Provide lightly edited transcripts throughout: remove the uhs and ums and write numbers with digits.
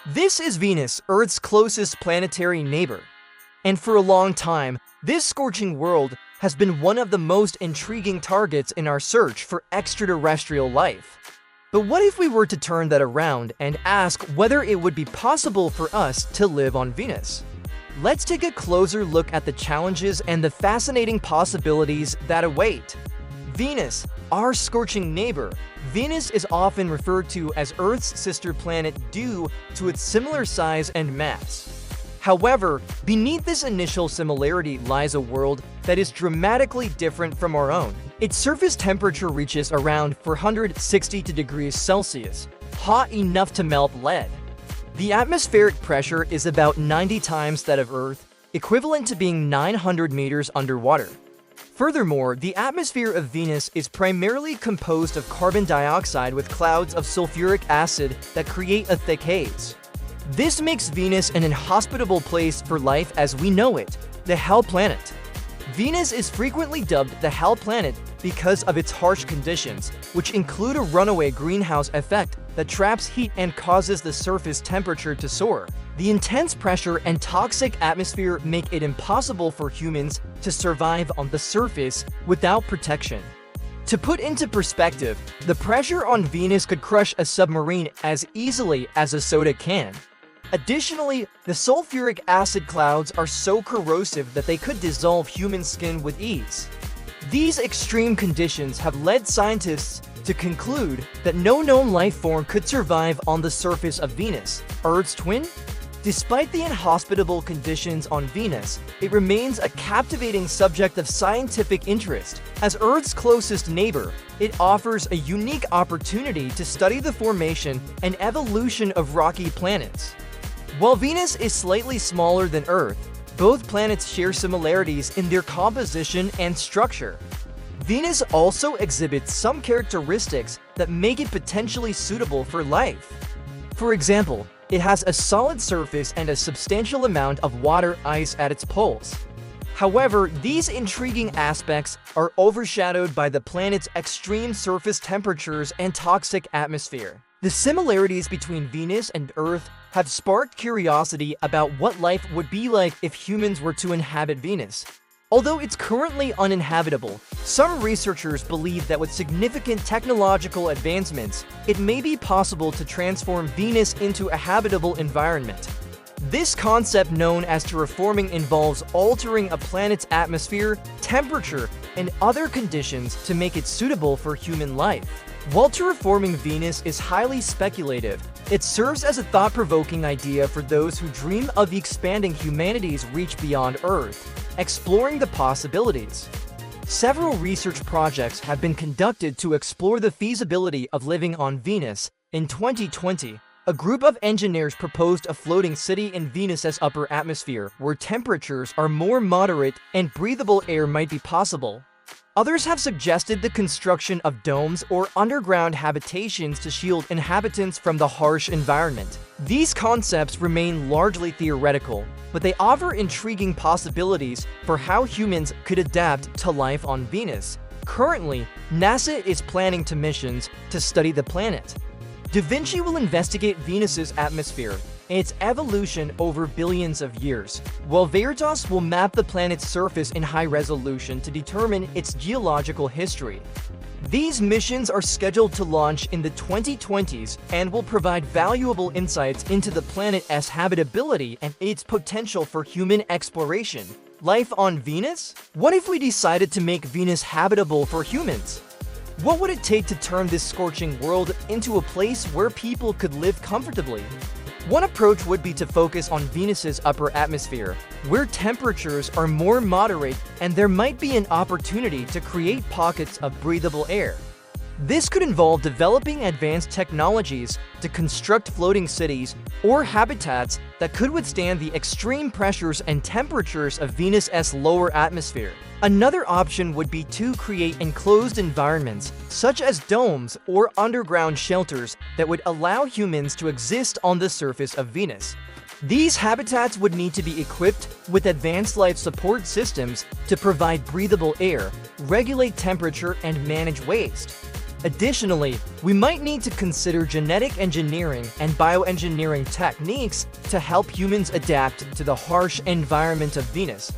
This is Venus, Earth's closest planetary neighbor. And for a long time, this scorching world has been one of the most intriguing targets in our search for extraterrestrial life. But what if we were to turn that around and ask whether it would be possible for us to live on Venus? Let's take a closer look at the challenges and the fascinating possibilities that await. Venus, our scorching neighbor. Venus is often referred to as Earth's sister planet due to its similar size and mass. However, beneath this initial similarity lies a world that is dramatically different from our own. Its surface temperature reaches around 462 degrees Celsius, hot enough to melt lead. The atmospheric pressure is about 90 times that of Earth, equivalent to being 900 meters underwater. Furthermore, the atmosphere of Venus is primarily composed of carbon dioxide with clouds of sulfuric acid that create a thick haze. This makes Venus an inhospitable place for life as we know it, the Hell Planet. Venus is frequently dubbed the Hell Planet because of its harsh conditions, which include a runaway greenhouse effect that traps heat and causes the surface temperature to soar. The intense pressure and toxic atmosphere make it impossible for humans to survive on the surface without protection. To put into perspective, the pressure on Venus could crush a submarine as easily as a soda can. Additionally, the sulfuric acid clouds are so corrosive that they could dissolve human skin with ease. These extreme conditions have led scientists to conclude that no known life form could survive on the surface of Venus, Earth's twin. Despite the inhospitable conditions on Venus, it remains a captivating subject of scientific interest. As Earth's closest neighbor, it offers a unique opportunity to study the formation and evolution of rocky planets. While Venus is slightly smaller than Earth, both planets share similarities in their composition and structure. Venus also exhibits some characteristics that make it potentially suitable for life. For example, it has a solid surface and a substantial amount of water ice at its poles. However, these intriguing aspects are overshadowed by the planet's extreme surface temperatures and toxic atmosphere. The similarities between Venus and Earth have sparked curiosity about what life would be like if humans were to inhabit Venus. Although it's currently uninhabitable, some researchers believe that with significant technological advancements, it may be possible to transform Venus into a habitable environment. This concept, known as terraforming, involves altering a planet's atmosphere, temperature, and other conditions to make it suitable for human life. While terraforming Venus is highly speculative, it serves as a thought-provoking idea for those who dream of expanding humanity's reach beyond Earth, exploring the possibilities. Several research projects have been conducted to explore the feasibility of living on Venus. In 2020, a group of engineers proposed a floating city in Venus's upper atmosphere where temperatures are more moderate and breathable air might be possible. Others have suggested the construction of domes or underground habitations to shield inhabitants from the harsh environment. These concepts remain largely theoretical, but they offer intriguing possibilities for how humans could adapt to life on Venus. Currently, NASA is planning missions to study the planet. Da Vinci will investigate Venus's atmosphere and its evolution over billions of years, while WeirdyWorld will map the planet's surface in high resolution to determine its geological history. These missions are scheduled to launch in the 2020s and will provide valuable insights into the planet's habitability and its potential for human exploration. Life on Venus? What if we decided to make Venus habitable for humans? What would it take to turn this scorching world into a place where people could live comfortably? One approach would be to focus on Venus's upper atmosphere, where temperatures are more moderate and there might be an opportunity to create pockets of breathable air. This could involve developing advanced technologies to construct floating cities or habitats that could withstand the extreme pressures and temperatures of Venus's lower atmosphere. Another option would be to create enclosed environments, such as domes or underground shelters that would allow humans to exist on the surface of Venus. These habitats would need to be equipped with advanced life support systems to provide breathable air, regulate temperature, and manage waste. Additionally, we might need to consider genetic engineering and bioengineering techniques to help humans adapt to the harsh environment of Venus.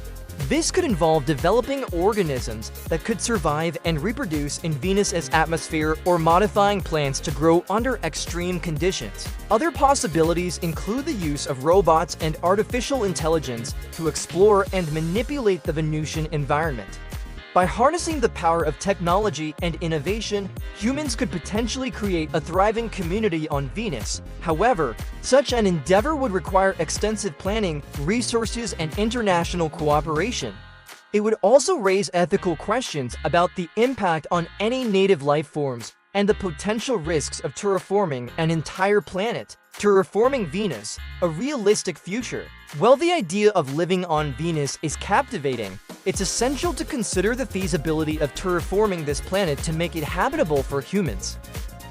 This could involve developing organisms that could survive and reproduce in Venus's atmosphere or modifying plants to grow under extreme conditions. Other possibilities include the use of robots and artificial intelligence to explore and manipulate the Venusian environment. By harnessing the power of technology and innovation, humans could potentially create a thriving community on Venus. However, such an endeavor would require extensive planning, resources, and international cooperation. It would also raise ethical questions about the impact on any native life forms and the potential risks of terraforming an entire planet. Terraforming Venus, a realistic future. While the idea of living on Venus is captivating, it's essential to consider the feasibility of terraforming this planet to make it habitable for humans.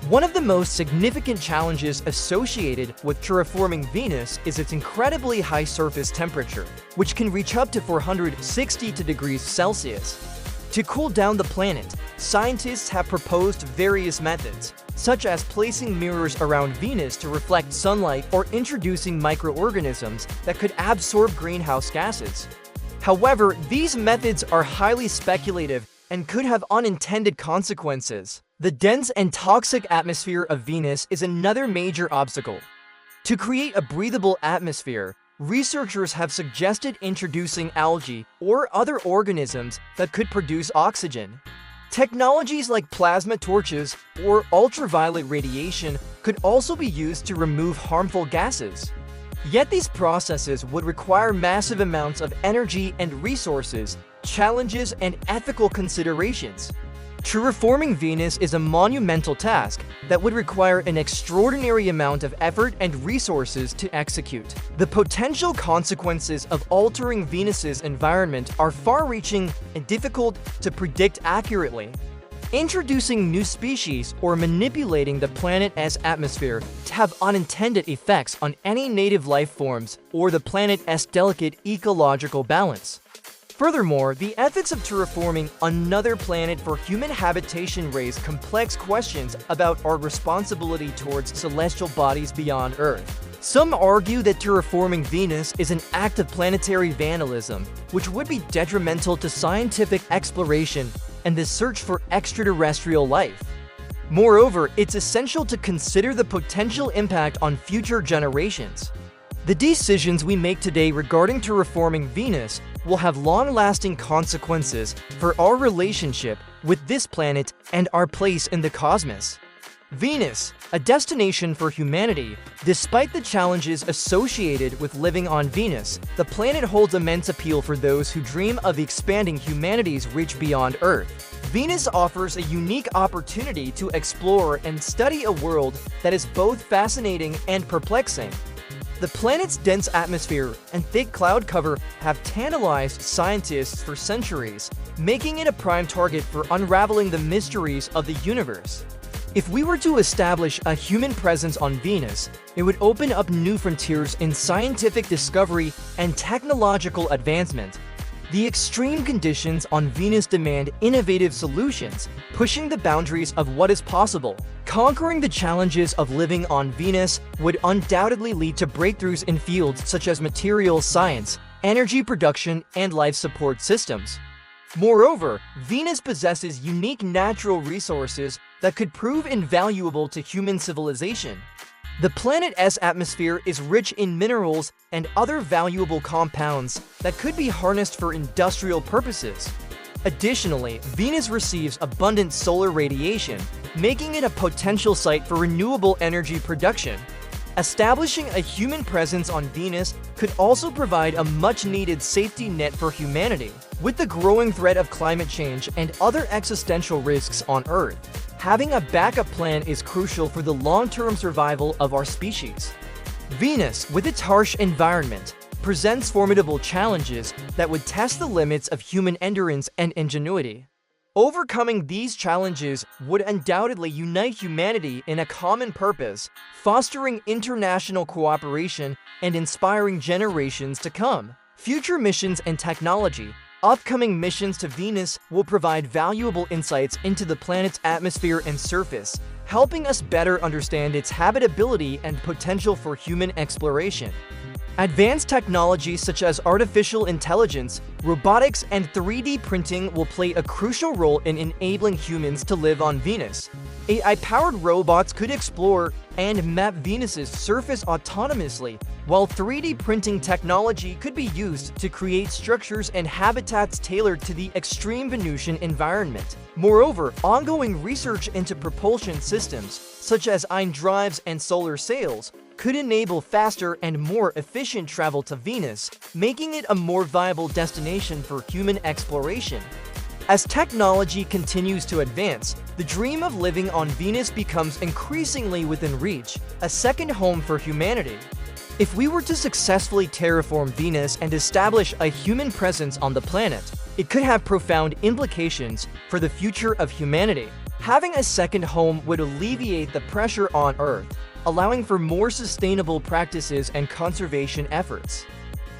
One of the most significant challenges associated with terraforming Venus is its incredibly high surface temperature, which can reach up to 462 degrees Celsius. To cool down the planet, scientists have proposed various methods, such as placing mirrors around Venus to reflect sunlight or introducing microorganisms that could absorb greenhouse gases. However, these methods are highly speculative and could have unintended consequences. The dense and toxic atmosphere of Venus is another major obstacle. To create a breathable atmosphere, researchers have suggested introducing algae or other organisms that could produce oxygen. Technologies like plasma torches or ultraviolet radiation could also be used to remove harmful gases. Yet these processes would require massive amounts of energy and resources, challenges, and ethical considerations. Terraforming Venus is a monumental task that would require an extraordinary amount of effort and resources to execute. The potential consequences of altering Venus's environment are far-reaching and difficult to predict accurately. Introducing new species or manipulating the planet's atmosphere to have unintended effects on any native life forms or the planet's delicate ecological balance. Furthermore, the ethics of terraforming another planet for human habitation raise complex questions about our responsibility towards celestial bodies beyond Earth. Some argue that terraforming Venus is an act of planetary vandalism, which would be detrimental to scientific exploration and the search for extraterrestrial life. Moreover, it's essential to consider the potential impact on future generations. The decisions we make today regarding terraforming Venus will have long-lasting consequences for our relationship with this planet and our place in the cosmos. Venus, a destination for humanity. Despite the challenges associated with living on Venus, the planet holds immense appeal for those who dream of expanding humanity's reach beyond Earth. Venus offers a unique opportunity to explore and study a world that is both fascinating and perplexing. The planet's dense atmosphere and thick cloud cover have tantalized scientists for centuries, making it a prime target for unraveling the mysteries of the universe. If we were to establish a human presence on Venus, it would open up new frontiers in scientific discovery and technological advancement. The extreme conditions on Venus demand innovative solutions, pushing the boundaries of what is possible. Conquering the challenges of living on Venus would undoubtedly lead to breakthroughs in fields such as materials science, energy production, and life support systems. Moreover, Venus possesses unique natural resources that could prove invaluable to human civilization. The planet's atmosphere is rich in minerals and other valuable compounds that could be harnessed for industrial purposes. Additionally, Venus receives abundant solar radiation, making it a potential site for renewable energy production. Establishing a human presence on Venus could also provide a much-needed safety net for humanity. With the growing threat of climate change and other existential risks on Earth, having a backup plan is crucial for the long-term survival of our species. Venus, with its harsh environment, presents formidable challenges that would test the limits of human endurance and ingenuity. Overcoming these challenges would undoubtedly unite humanity in a common purpose, fostering international cooperation and inspiring generations to come. Future missions and technology. Upcoming missions to Venus will provide valuable insights into the planet's atmosphere and surface, helping us better understand its habitability and potential for human exploration. Advanced technologies such as artificial intelligence, robotics, and 3D printing will play a crucial role in enabling humans to live on Venus. AI-powered robots could explore and map Venus's surface autonomously, while 3D printing technology could be used to create structures and habitats tailored to the extreme Venusian environment. Moreover, ongoing research into propulsion systems, such as ion drives and solar sails, could enable faster and more efficient travel to Venus, making it a more viable destination for human exploration. As technology continues to advance, the dream of living on Venus becomes increasingly within reach, a second home for humanity. If we were to successfully terraform Venus and establish a human presence on the planet, it could have profound implications for the future of humanity. Having a second home would alleviate the pressure on Earth, allowing for more sustainable practices and conservation efforts.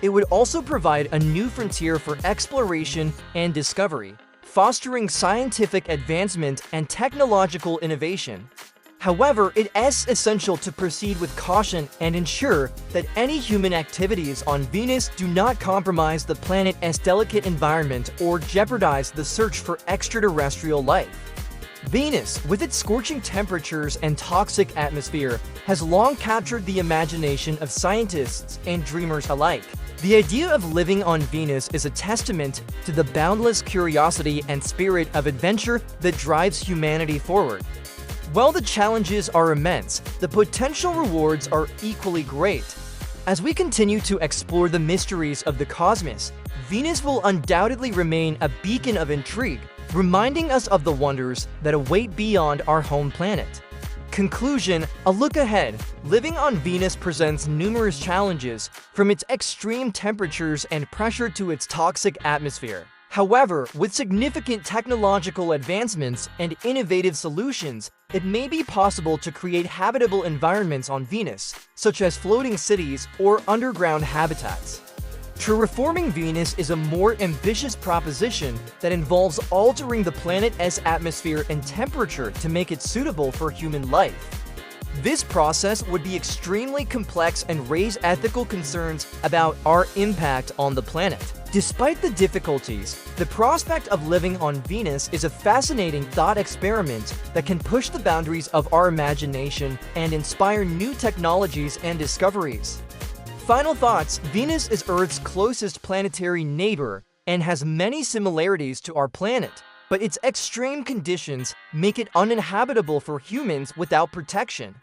It would also provide a new frontier for exploration and discovery, fostering scientific advancement and technological innovation. However, it is essential to proceed with caution and ensure that any human activities on Venus do not compromise the planet's delicate environment or jeopardize the search for extraterrestrial life. Venus, with its scorching temperatures and toxic atmosphere, has long captured the imagination of scientists and dreamers alike. The idea of living on Venus is a testament to the boundless curiosity and spirit of adventure that drives humanity forward. While the challenges are immense, the potential rewards are equally great. As we continue to explore the mysteries of the cosmos, Venus will undoubtedly remain a beacon of intrigue, reminding us of the wonders that await beyond our home planet. Conclusion: a look ahead. Living on Venus presents numerous challenges, from its extreme temperatures and pressure to its toxic atmosphere. However, with significant technological advancements and innovative solutions, it may be possible to create habitable environments on Venus, such as floating cities or underground habitats. Terraforming Venus is a more ambitious proposition that involves altering the planet's atmosphere and temperature to make it suitable for human life. This process would be extremely complex and raise ethical concerns about our impact on the planet. Despite the difficulties, the prospect of living on Venus is a fascinating thought experiment that can push the boundaries of our imagination and inspire new technologies and discoveries. Final thoughts: Venus is Earth's closest planetary neighbor and has many similarities to our planet, but its extreme conditions make it uninhabitable for humans without protection.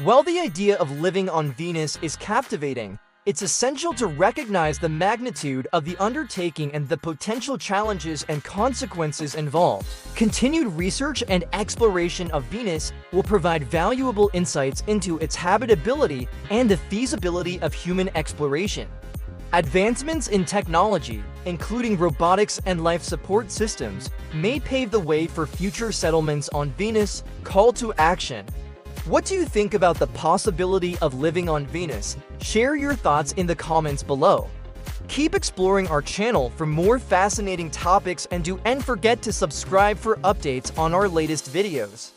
While the idea of living on Venus is captivating, it's essential to recognize the magnitude of the undertaking and the potential challenges and consequences involved. Continued research and exploration of Venus will provide valuable insights into its habitability and the feasibility of human exploration. Advancements in technology, including robotics and life support systems, may pave the way for future settlements on Venus. Call to action. What do you think about the possibility of living on Venus? Share your thoughts in the comments below. Keep exploring our channel for more fascinating topics and don't forget to subscribe for updates on our latest videos.